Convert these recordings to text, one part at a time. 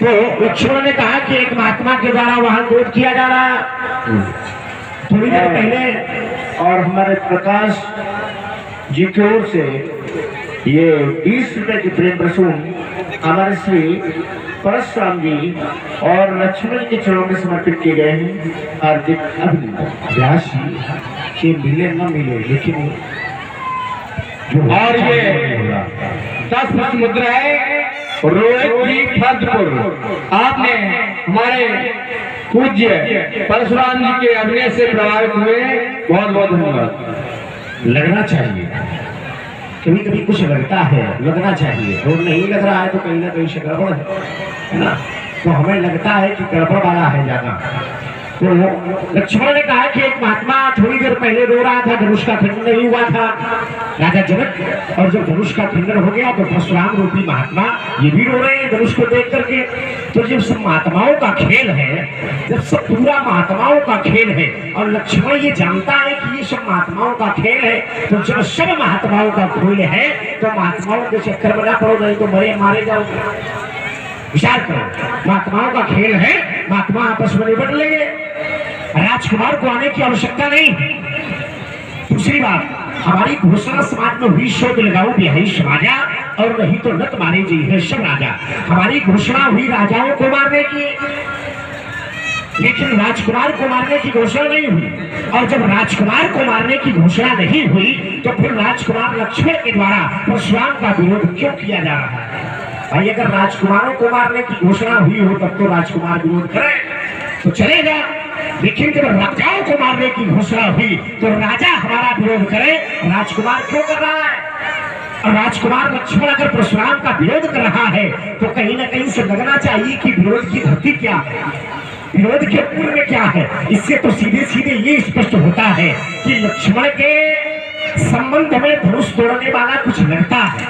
तो लक्ष्मण ने कहा कि एक महात्मा के द्वारा वहां वोट किया जा रहा थोड़ी देर पहले, और हमारे प्रकाश जी की ओर से ये 20 रुपए की प्रेम रसूम हमारे श्री परशुराम जी और लक्ष्मण के चरणों में समर्पित किए गए हैं। हार्दिक अभिनंदन। व्यास जी मिले न मिले, लेकिन और ये 10 मुद्रा है रोहित जी फर्जपुर। आपने हमारे पूज्य परशुराम जी के अभिनय से प्रभावित हुए, बहुत बहुत धन्यवाद। लगना चाहिए, कभी कभी कुछ लगता है, लगना चाहिए। और नहीं लग रहा है तो कहीं ना कहीं से गड़बड़ है ना। तो हमें लगता है कि गड़बड़ वाला है ज्यादा। तो लक्ष्मण ने कहा कि एक महात्मा थोड़ी देर पहले रो रहा था, धनुष का खंडन नहीं हुआ था राजा जनक, और जब धनुष का खंडन हो गया तो परशुराम रूपी महात्मा ये भी रो रहे हैं धनुष को देख करके। तो जब सब महात्माओं का खेल है, जब सब पूरा महात्माओं का खेल है और लक्ष्मण ये जानता है कि ये सब महात्माओं का खेल है, तो जब सब महात्माओं का खेल है तो महात्माओं के चक्कर में ना पड़ो, नहीं तो मरे मारे जाओगे। विचार करो, महात्माओं का खेल है, महात्मा आपस में निपट लेंगे, राजकुमार को आने की आवश्यकता नहीं। दूसरी बात, हमारी घोषणा समाज में हुई, शोध लगाओ बिहाई समाजा और नहीं तो नत मारे जी है सब राजा। हमारी घोषणा हुई राजाओं को मारने की, लेकिन राजकुमार को मारने की घोषणा नहीं हुई। और जब राजकुमार को मारने की घोषणा नहीं हुई तो फिर राजकुमार लक्ष्मण के द्वारा परशुराम का विरोध क्यों किया जा रहा है? भाई अगर राजकुमारों को मारने की घोषणा हुई हो तब तो राजकुमार विरोध करे तो चलेगा, लेकिन जब राजाओं को मारने की घोषणा हुई तो राजा हमारा विरोध करे, राजकुमार क्यों कर रहा है? और राजकुमार लक्ष्मण अगर परशुराम का विरोध कर रहा है तो कहीं ना कहीं से लगना चाहिए कि विरोध की धरती क्या है, विरोध के पूर्व में क्या है। इससे तो सीधे सीधे ये स्पष्ट होता है कि लक्ष्मण के संबंध में धनुष तोड़ने वाला कुछ लगता है,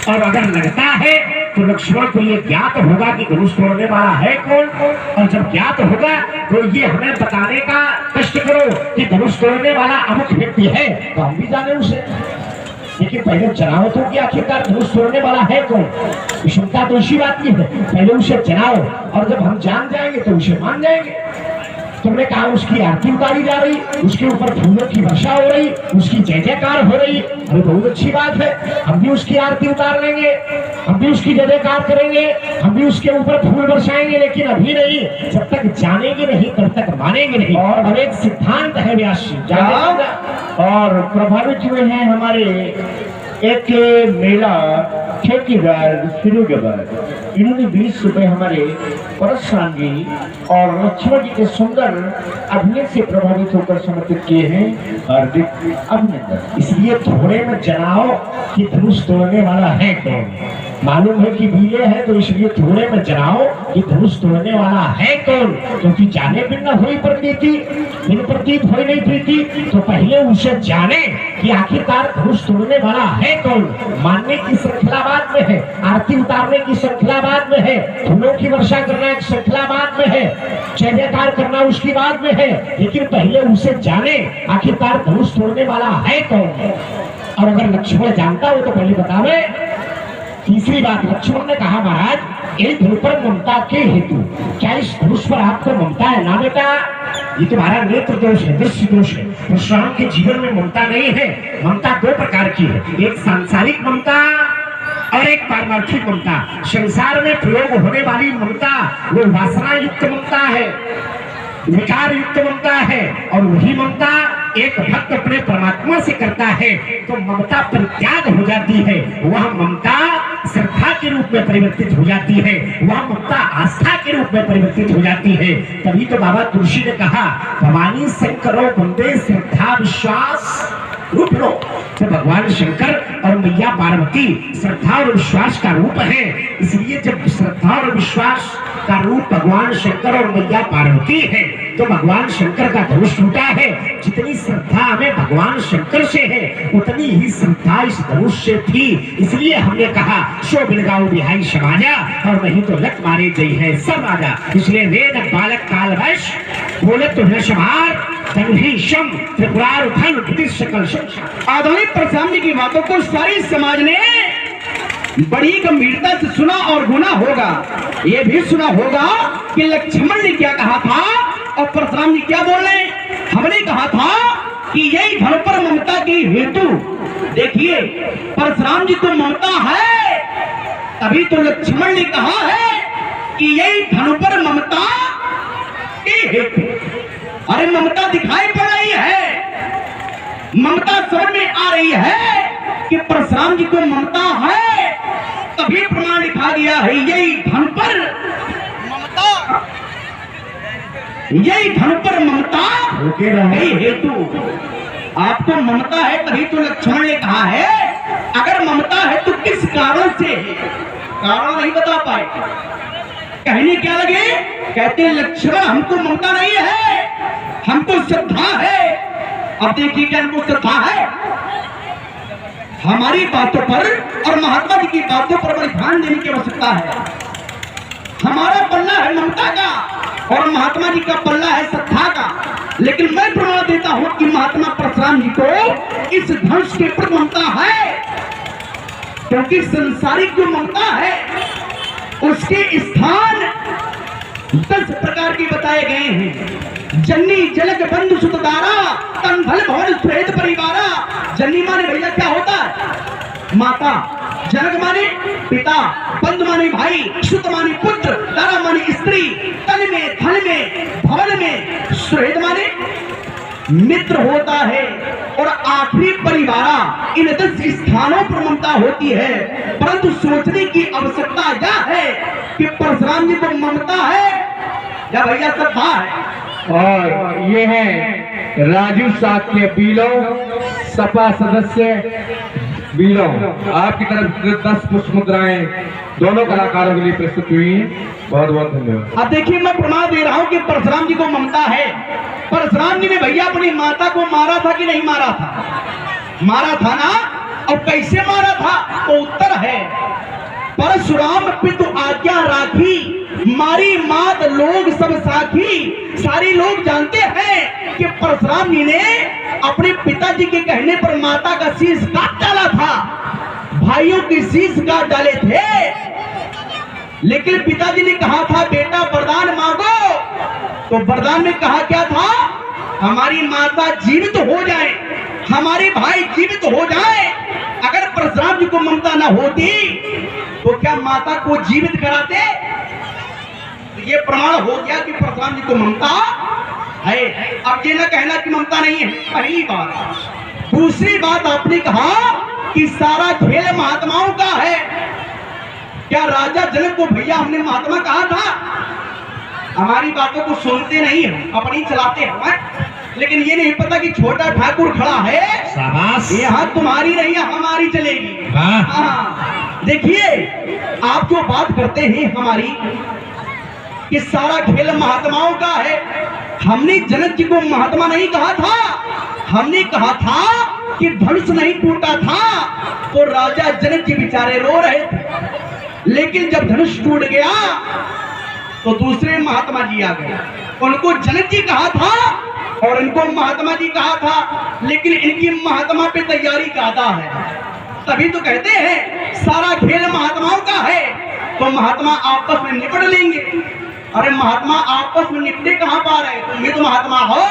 और अगर लगता है तो लक्ष्मण को ये ज्ञात होगा कि धनुष तोड़ने वाला है कौन, और जब ज्ञात होगा तो ये हमें बताने का कष्ट करो कि धनुष तोड़ने वाला अमुक व्यक्ति है, तो हम भी जाने उसे। लेकिन पहले जनाओ तो कि आखिरकार धनुष तोड़ने वाला है कौन। विषमता तो इसी बात की है, पहले उसे जनाओ, और जब हम जान जाएंगे तो उसे मान जाएंगे। तुमने कहा उसकी आरती उतारी जा रही, उसके ऊपर फूलों की वर्षा हो रही, उसकी जय जयकार हो रही, अरे बहुत अच्छी बात है, हम भी उसकी आरती उतार लेंगे, हम भी उसकी जय जयकार करेंगे, हम भी उसके ऊपर फूल बरसाएंगे, लेकिन अभी नहीं, जब तक जानेंगे नहीं तब तक मानेंगे नहीं। और एक सिद्धांत है व्यास जी, और प्रभावित हुए हैं हमारे एक मेला ठेकेदार फिरोगाबाद, इन्होंने 20 रुपए हमारे परशुराम जी और लक्ष्मण जी के सुंदर अभिनय से प्रभावित होकर समर्पित किए हैं। हार्दिक अभिनंदन। इसलिए थोड़े में जनाओ कि धनुष तोड़ने वाला है कौन। मालूम है कि बीले है तो इसलिए थोड़े में जनाओ कि धनुष तोड़ने वाला है कौन, क्योंकि जाने बिन न हुई प्रतीति, बिन प्रतीत हो नहीं प्रीति, तो पहले उसे जाने कि आखिरकार धनुष तोड़ने वाला है कौन। मानने की श्रृंखला बाद में है, आरती उतारने की श्रृंखला बाद में है, फूलों की वर्षा करना एक श्रृंखला बाद में है, जय जयकार करना उसकी बाद में है, लेकिन पहले उसे जाने आखिरकार धनुष तोड़ने वाला है कौन। और अगर लक्ष्मण जानता हो तो पहले बतावे। तीसरी बात, लक्ष्मण ने कहा महाराज एक धनुष पर ममता के हेतु, क्या इस धनुष पर आपको ममता है ना बेटा? ये तुम्हारा नेत्र दोष है, दृष्टि दोष है। परशुराम के जीवन में ममता नहीं है। ममता दो प्रकार की है, एक सांसारिक ममता और एक पारमार्थिक ममता। संसार में प्रयोग होने वाली ममता वो वासना युक्त ममता है, विकार युक्त ममता है, और वही ममता एक भक्त अपने परमात्मा से करता है तो ममता परित्याग हो जाती है, वह ममता श्रद्धा के रूप में परिवर्तित हो जाती है, वह ममता आस्था के रूप में परिवर्तित हो जाती है। तभी तो बाबा तुलसी ने कहा भवानी शंकरो वंदे श्रद्धा विश्वास रूप लो। तो भगवान शंकर और मैया पार्वती श्रद्धा और विश्वास का रूप है, इसलिए जब श्रद्धा और विश्वास का रूप भगवान शंकर और मैया पार्वती है तो भगवान शंकर का धनुष टूटा है। जितनी श्रद्धा हमें भगवान शंकर से है उतनी ही श्रद्धा इस धनुष से थी, इसलिए हमने कहा शो बिलगाओ बिहाई समाजा और नहीं तो लट मारे जई है सब राजा। इसलिए वेद बालक काल वश बोले तो त्रिपुरार सकल आधुनिक परशुराम जी की बातों को सारी समाज ने बड़ी गंभीरता से सुना और गुना होगा। ये भी सुना होगा कि लक्ष्मण ने क्या कहा था और परशुराम जी क्या बोल रहे हैं। हमने कहा था कि यही धन पर ममता की हेतु। देखिए परशुराम जी तो ममता है, तभी तो लक्ष्मण ने कहा है कि यही धन पर ममता की हेतु। अरे ममता दिखाई पड़ रही है, ममता समझ में आ रही है कि परशुराम जी को ममता है, तभी प्रमाण लिखा गया है यही धन पर ममता, यही धन पर ममता यही हेतु। आपको ममता है तभी तो लक्ष्मण ने कहा है, अगर ममता है तो किस कारण से, कारण नहीं बता पाए, कहने क्या लगे, कहते लक्ष्मण हमको ममता नहीं है, हमको श्रद्धा है। अब देखिए क्या हमको श्रद्धा है, हमारी बातों पर और महात्मा जी की बातों पर बड़ी ध्यान देने की आवश्यकता है। हमारा पल्ला है ममता का और महात्मा जी का पल्ला है श्रद्धा का। लेकिन मैं प्रमाण देता हूं कि महात्मा परशुराम जी को इस धनुष के प्रति ममता है, क्योंकि संसारिक जो ममता है उसके स्थान 10 प्रकार के बताए गए हैं। जन्नी जलक बंधु सुतदारा तन भल भवन श्वेत परिवारा। जन्नी माने भैया क्या होता है, माता, जनक माने पिता, बंधु माने भाई, सुत माने पुत्र, दारा माने स्त्री, तन में धन में भवन में, श्वेत माने मित्र होता है, और आखिरी परिवारा। इन 10 स्थानों पर ममता होती है। परंतु सोचने की आवश्यकता यह है कि परशुराम जी को ममता है या भैया श्रद्धा है। और ये है राजू साक्य बीलो, सपा सदस्य बीलो। आपकी तरफ 10 पुष्प मुद्राएं दोनों कलाकारों के लिए प्रस्तुत हुई। बहुत बहुत धन्यवाद। अब देखिए मैं प्रमाण दे रहा हूं कि परशुराम जी को ममता है। परशुराम जी ने भैया अपनी माता को मारा था कि नहीं मारा था, मारा था ना, और कैसे मारा था तो उत्तर है, परशुराम पितु आज्ञा राखी, मारी मात लोग सब साखी। सारे लोग जानते हैं कि परशुराम जी ने अपने पिताजी के कहने पर माता का शीश काट डाला था, भाइयों की शीश काट डाले थे। लेकिन पिताजी ने कहा था बेटा वरदान मांगो, तो वरदान में कहा क्या था, हमारी माता जीवित हो जाए, हमारे भाई जीवित हो जाए। अगर परशुराम जी को ममता न होती तो क्या माता को जीवित कराते। ये प्रमाण हो गया कि परशुराम जी को ममता है। अब ये ना कहना कि ममता नहीं है, पहली बात। दूसरी बात आपने कहा कि सारा खेल महात्माओं का है। क्या राजा जनक को भैया हमने महात्मा कहा था? हमारी बातों को सुनते नहीं है, अपनी चलाते हैं। लेकिन ये नहीं पता कि छोटा ठाकुर खड़ा है, शाबाश, यहाँ तुम्हारी नहीं है हमारी चलेगी। हाँ देखिए आप जो बात करते हैं हमारी कि सारा खेल महात्माओं का है, हमने जनक जी को महात्मा नहीं कहा था। हमने कहा था कि धनुष नहीं टूटा था तो राजा जनक जी बेचारे रो रहे थे। लेकिन जब धनुष टूट गया तो दूसरे महात्मा जी आ गए, उनको जनक जी कहा था और इनको महात्मा जी कहा था। लेकिन इनकी महात्मा पे तैयारी ज्यादा है, तभी तो कहते हैं सारा खेल महात्माओं का है। तो महात्मा आपस में निपट लेंगे। अरे महात्मा आपस में निपटे कहां पा रहे, तुम भी तो महात्मा हो,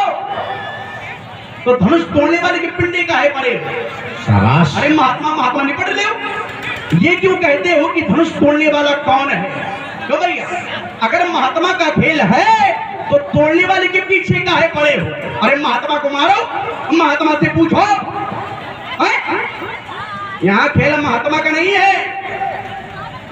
तो धनुष तोड़ने वाले के पिंडे का है परे। शाबाश, अरे महात्मा महात्मा निपट ले। ये क्यों कहते हो कि धनुष तोड़ने वाला कौन है? तो भैया अगर महात्मा का खेल है तो तोड़ने वाले के पीछे का है पड़े हो। अरे महात्मा को मारो, महात्मा से पूछो। यहाँ खेल महात्मा का नहीं है,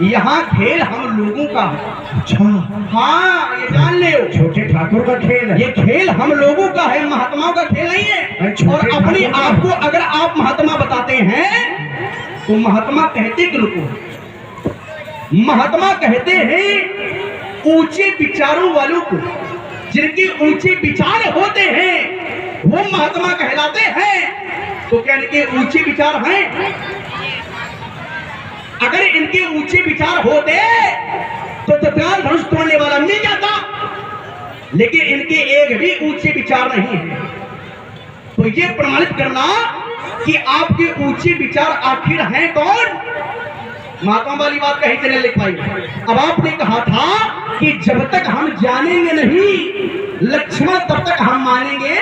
यहाँ खेल हम लोगों का है। अच्छा, हाँ ये जान ले, छोटे ठाकुर का खेल है। ये खेल हम लोगों का है, महात्माओं का खेल नहीं है। और अपने आप को अगर आप महात्मा बताते हैं तो महात्मा कहते किनको? महात्मा कहते हैं ऊंचे विचारों वालों को, जिनके ऊंचे विचार होते हैं वो महात्मा कहलाते हैं। तो क्या इनके ऊंचे विचार हैं? अगर इनके ऊंचे विचार होते तो तत्काल धनुष तोड़ने वाला मिल जाता। लेकिन इनके एक भी ऊंचे विचार नहीं है। तो ये प्रमाणित करना कि आपके ऊंचे विचार आखिर हैं कौन, महात्मा वाली बात कहीं से नहीं लिख पाई। अब आपने कहा था कि जब तक हम जानेंगे नहीं लक्ष्मण तब तक हम मानेंगे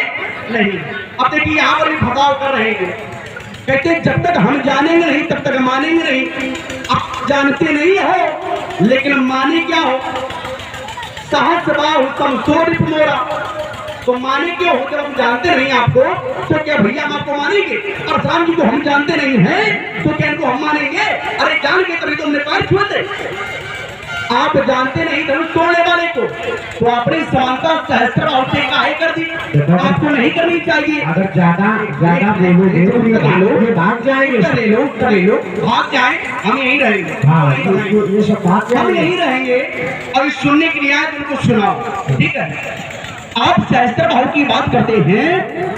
नहीं। अब देखिए यहाँ पर भी फसाव कर रहे हैं, कहते जब तक हम जानेंगे नहीं तब तक मानेंगे नहीं। आप जानते नहीं हो लेकिन माने क्या हो, सहस बाहु समसोरिप मोरा, तो माने क्यों हो? जब हम जानते नहीं आपको तो क्या भैया हम आपको मानेंगे? और राम जी को हम जानते नहीं हैं तो क्या इनको हम मानेंगे? अरे जान के तभी तो हमने पैर छुए थे। आप जानते नहीं धनुष तोड़ने वाले को, तो आपने समानता सहस्त्र और से काहे कर दी? आपको नहीं करनी चाहिए। अगर ज्यादा बोलोगे तो ये भाग जाएंगे। ले लो भाग जाए, हम यहीं रहेंगे। हाँ, ये सब भाग हम जाएंगे। यहीं रहेंगे और सुनने के लिए आए तो उनको सुनाओ, ठीक है? आप सहस्त्र भाव की बात करते हैं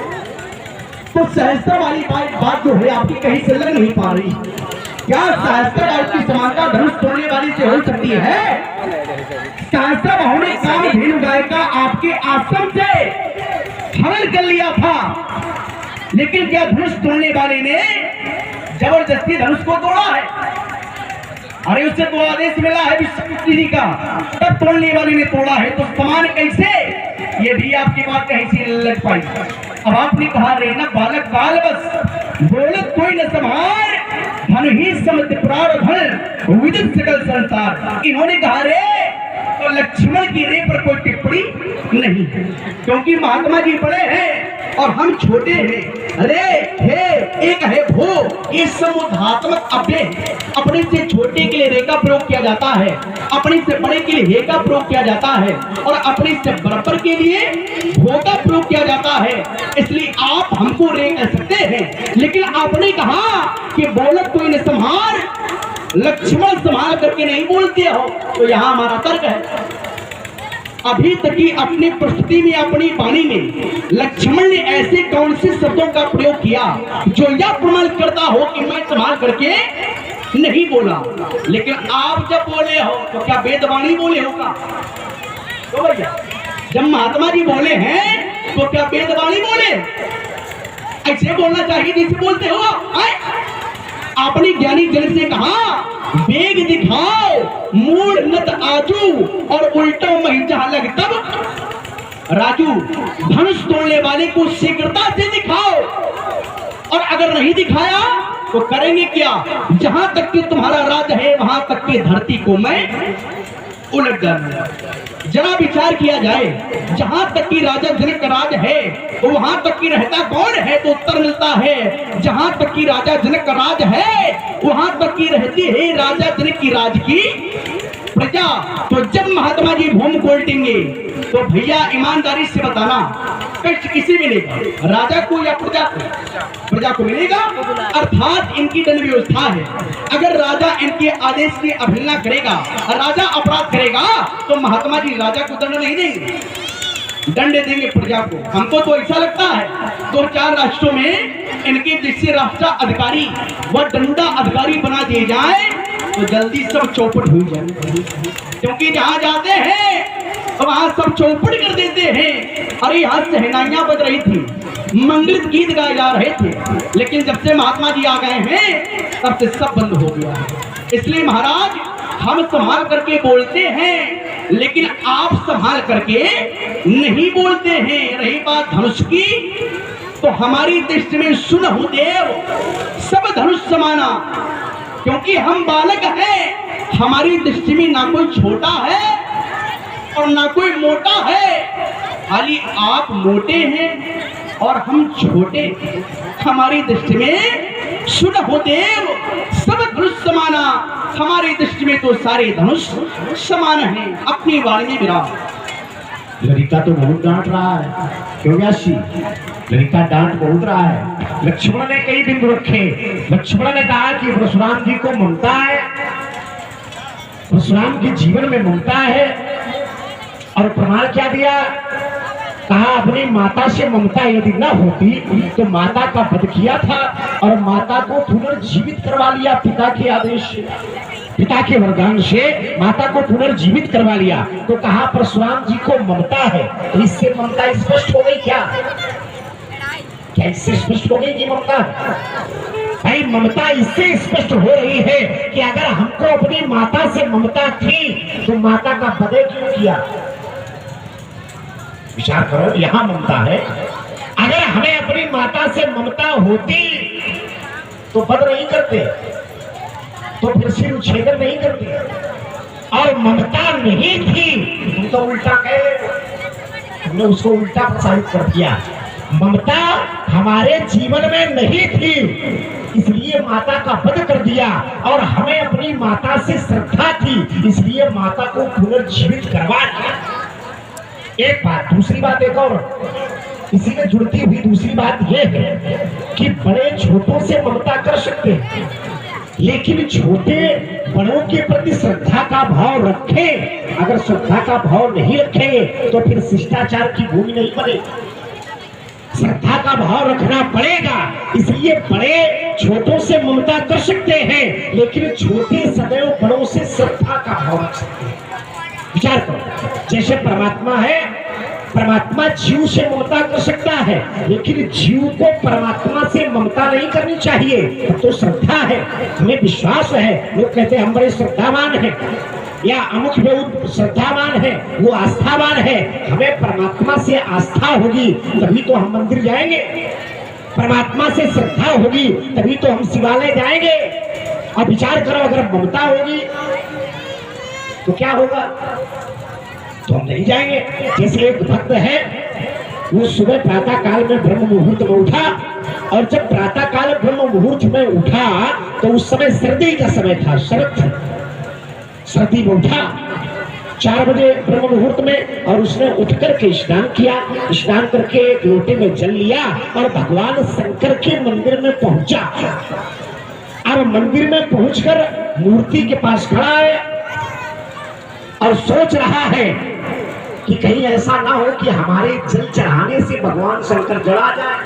तो सहस्त्र वाली बात जो है आपकी कहीं से लग नहीं पा रही। क्या सहस्त्र भाव की समानता धनुष तोड़ने वाली से हो सकती है? सहस्त्र भाव ने कामधेनु गाय का आपके आश्रम से हरण कर लिया था, लेकिन क्या धनुष तोड़ने वाले ने जबरदस्ती धनुष को तोड़ा है? अरे उससे तो आदेश मिला है विष्णु जी का, तब तोड़ने वाले ने तोड़ा है, तो समान कैसे? ये भी आपकी बात कहीं से लग पाई। अब आपने कहा रे न बालक काल बस बोलत कोई न संभार, धन ही समत प्रारधन विदित सकल संसार। इन्होंने कहा रे तो लक्ष्मण की रे पर कोई टिप्पणी नहीं, क्योंकि महात्मा जी बड़े हैं और हम छोटे हैं। अरे हे एक है भो, ये समुदात्मक अव्यय, अपने से छोटे के लिए रे का प्रयोग किया जाता है, अपने से बड़े के लिए हे का प्रयोग किया जाता है, और अपने से बराबर के लिए भो का प्रयोग किया जाता है। इसलिए आप हमको रे कह सकते हैं, लेकिन आपने कहा कि बोलत कोई न संभार, लक्ष्मण संभाल करके नहीं बोलते हो, तो यहाँ हमारा तर्क है। अभी तक की अपनी प्रस्तुति में, अपनी वाणी में लक्ष्मण ने ऐसे कौन से शब्दों का प्रयोग किया जो यह प्रमाण करता हो कि मैं संभाल करके नहीं बोला? लेकिन आप जब बोले हो तो क्या वेदवाणी बोले होगा? तो भैया जब महात्मा जी बोले हैं तो क्या वेदवाणी बोले? ऐसे बोलना चाहिए जैसे बोलते हो आपने ज्ञानी जन से कहा वेग दिखाओ मूड नत आजू, और उल्टा मही जहां लग तब राजू। धनुष तोड़ने वाले को शीघ्रता से दिखाओ, और अगर नहीं दिखाया तो करेंगे क्या? जहां तक कि तुम्हारा राज है वहां तक की धरती को मैं उलट डालूंगा। जरा विचार किया जाए, जहां तक की राजा जनक का राज है तो वहां तक की रहता कौन है? तो उत्तर मिलता है जहां तक की राजा जनक का राज है वहां तक की रहती है राजा जनक की राज की प्रजा। तो जब महात्मा जी भूमि को उल्टेंगे तो भैया ईमानदारी से बताना कष्ट किसी मिलेगा, राजा को या प्रजा को? प्रजा को मिलेगा। अर्थात इनकी दंड व्यवस्था है, अगर राजा इनके आदेश की अवहेलना करेगा, राजा अपराध करेगा, तो महात्मा जी राजा को दंड नहीं देंगे, दंड देंगे प्रजा को। हमको तो ऐसा लगता है 2-4 राष्ट्रों में इनके जैसे राष्ट्र अधिकारी व दंडा अधिकारी बना दिए जाए तो जल्दी सब चौपट हो जाए, क्योंकि जहां जाते हैं वहां सब चौपट कर देते हैं। अरे यहाँ सहनाइयां बज रही थी, मंगलित गीत गाए जा रहे थे, लेकिन जब से महात्मा जी आ गए हैं तब से सब बंद हो गया। इसलिए महाराज हम संभाल करके बोलते हैं, लेकिन आप संभाल करके नहीं बोलते हैं। रही बात धनुष की, तो हमारी दृष्टि में सुनहु देव सब धनुष समाना, क्योंकि हम बालक हैं, हमारी दृष्टि में ना कोई छोटा है और ना कोई मोटा है, खाली आप मोटे हैं और हम छोटे। हमारी दृष्टि में सुनहु देव सब धनुष समाना, हमारी दृष्टि में तो सारे धनुष समान हैं। अपनी वाणी में विराम। ललिता तो बहुत डांट रहा है, क्यों व्यासी? ललिता डांट बहुत रहा है। लक्ष्मण ने कई बिंदु रखे। लक्ष्मण ने कहा कि परशुराम जी को ममता है, परशुराम के जीवन में ममता है, और प्रमाण क्या दिया? कहा अपनी माता से ममता यदि न होती तो माता का वध किया था और माता को पुनर्जीवित करवा लिया पिता के आदेश से, पिता के वरदान से माता को पुनर्जीवित करवा लिया। तो कहा परशुराम जी को ममता है, तो इससे ममता स्पष्ट हो गई क्या? क्या इससे स्पष्ट हो गई कि ममता है? भाई ममता इससे स्पष्ट हो रही है कि अगर हमको अपनी माता से ममता थी तो माता का बदे क्यों किया? विचार करो, यहां ममता है। अगर हमें अपनी माता से ममता होती तो वध नहीं करते, तो फिर सिर उच्छेदन नहीं करते। और ममता नहीं थी, तुम तो उल्टा कहे, तुमने उसको उल्टा प्रसारित कर दिया। ममता हमारे जीवन में नहीं थी, इसलिए माता का वध कर दिया। और हमें अपनी माता से श्रद्धा थी, इसलिए माता को पुनर्जीवित करवा दिया। एक बात। दूसरी बात एक और इसी में जुड़ती हुई दूसरी बात यह है कि बड़े छोटों से ममता कर सकते हैं, लेकिन छोटे बड़ों के प्रति श्रद्धा का भाव रखें। अगर श्रद्धा का भाव नहीं रखेंगे तो फिर शिष्टाचार की भूमि नहीं बनेगी। श्रद्धा का भाव रखना पड़ेगा। इसलिए बड़े छोटों से ममता कर सकते हैं, लेकिन छोटे सदैव बड़ों से श्रद्धा का भाव रख सकते हैं। विचार करो, जैसे परमात्मा है, परमात्मा जीव से ममता कर सकता है, लेकिन जीव को परमात्मा से ममता नहीं करनी चाहिए। तो श्रद्धा है, हमें विश्वास है। लोग कहते हैं हम बड़े श्रद्धावान हैं, या अमुक व्यक्ति श्रद्धावान है, वो आस्थावान है। हमें परमात्मा से आस्था होगी तभी तो हम मंदिर जाएंगे, परमात्मा से श्रद्धा होगी तभी तो हम शिवालय जाएंगे। और विचार करो, अगर ममता होगी तो क्या होगा? तो हम नहीं जाएंगे। जैसे एक भक्त है, वो सुबह प्रातः काल में ब्रह्म मुहूर्त में उठा, और जब प्रातः काल ब्रह्म मुहूर्त में उठा तो उस समय सर्दी का समय था, शरद थी। सर्दी में उठा 4 बजे ब्रह्म मुहूर्त में, और उसने उठ करके स्नान किया। स्नान करके एक लोटे में जल लिया और भगवान शंकर के मंदिर में पहुंचा। अब मंदिर में पहुंचकर मूर्ति के पास खड़ा है और सोच रहा है कि कहीं ऐसा ना हो कि हमारे जल चढ़ाने से भगवान शंकर जला जाए।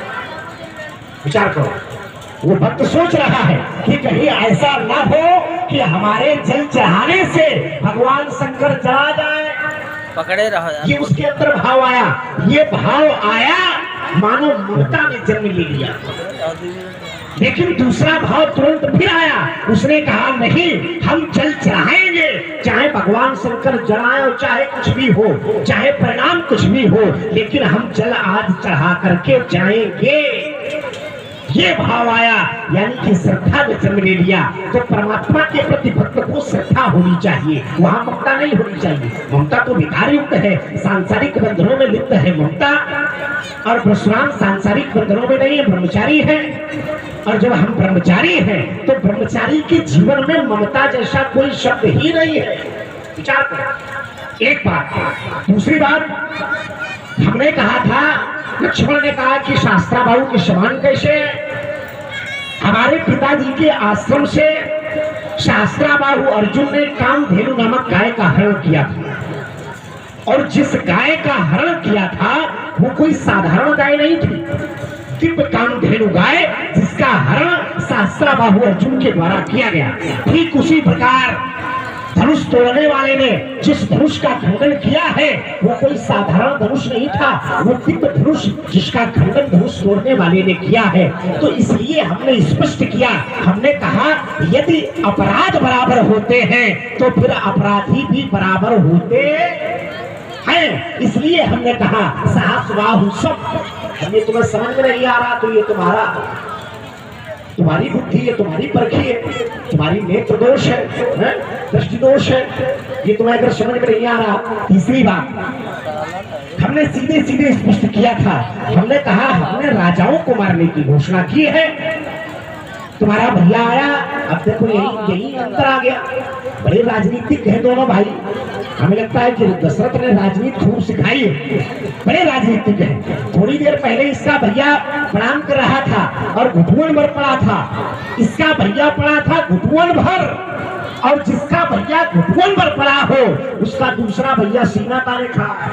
विचार करो, वो भक्त सोच रहा है कि कहीं ऐसा ना हो कि हमारे जल चढ़ाने से भगवान शंकर जला जाए। पकड़े रहो यार। ये उसके अंदर भाव आया। ये भाव आया मानो ममता ने जन्म ले लिया। लेकिन दूसरा भाव तुरंत फिर आया। उसने कहा नहीं, हम जल चढ़ाएंगे, चाहे भगवान शंकर जलाए और चाहे कुछ भी हो, चाहे परिणाम कुछ भी हो, लेकिन हम जल आज चढ़ा करके जाएंगे। ये भाव आया, यानी कि श्रद्धा ने जन्म ले लिया। तो परमात्मा के प्रति भक्त को श्रद्धा होनी चाहिए, वहां ममता नहीं होनी चाहिए। ममता तो विकार युक्त है, सांसारिक बंधनों में लिप्त है ममता। और परशुराम सांसारिक बंधनों में नहीं है, ब्रह्मचारी है। और जब हम ब्रह्मचारी हैं तो ब्रह्मचारी के जीवन में ममता जैसा कोई शब्द ही नहीं है। विचार करो। एक बात। दूसरी बात, हमने कहा था, लक्ष्मण ने कहा कि शास्त्राबाहु के समान कैसे? हमारे पिताजी के आश्रम से शास्त्राबाहु अर्जुन ने कामधेनु नामक गाय का हरण किया था। और जिस गाय का हरण किया था वो कोई साधारण गाय नहीं थी, दिव्य कामधेनु गाय, जिसका हरण शास्त्राबाहु अर्जुन के द्वारा किया गया। ठीक उसी प्रकार धनुष तोड़ने वाले ने जिस धनुष का खंडन किया है वो कोई साधारण धनुष नहीं था, वो दिव्य धनुष जिसका खंडन धनुष तोड़ने वाले ने किया है। तो इसलिए हमने स्पष्ट किया, हमने कहा यदि अपराध बराबर होते हैं तो फिर अपराधी भी बराबर होते हैं। इसलिए हमने कहा सहस्वाहु सब। हमें तुम्हें समझ में नहीं आ रहा तो ये तुम्हारी बुद्धि है, तुम्हारी परखी है, तुम्हारी नेत्र दोष है, दृष्टि दोष है, ये तुम्हें अगर समझ में नहीं आ रहा। तीसरी बात हमने सीधे सीधे स्पष्ट किया था, हमने कहा हमने राजाओं को मारने की घोषणा की है। तुम्हारा भैया आया, अब देखो यही अंतर आ गया। बड़े राजनीतिक है दोनों भाई। हमें लगता है कि दशरथ ने राजनीति खूब सिखाई है, बड़े राजनीतिक है। थोड़ी देर पहले इसका भैया प्रणाम कर रहा था और घुटुअन भर पड़ा था। इसका भैया पड़ा था घुटुअन भर, और जिसका भैया घुटुअन भर पड़ा हो उसका दूसरा भैया सीना ताने खड़ा है।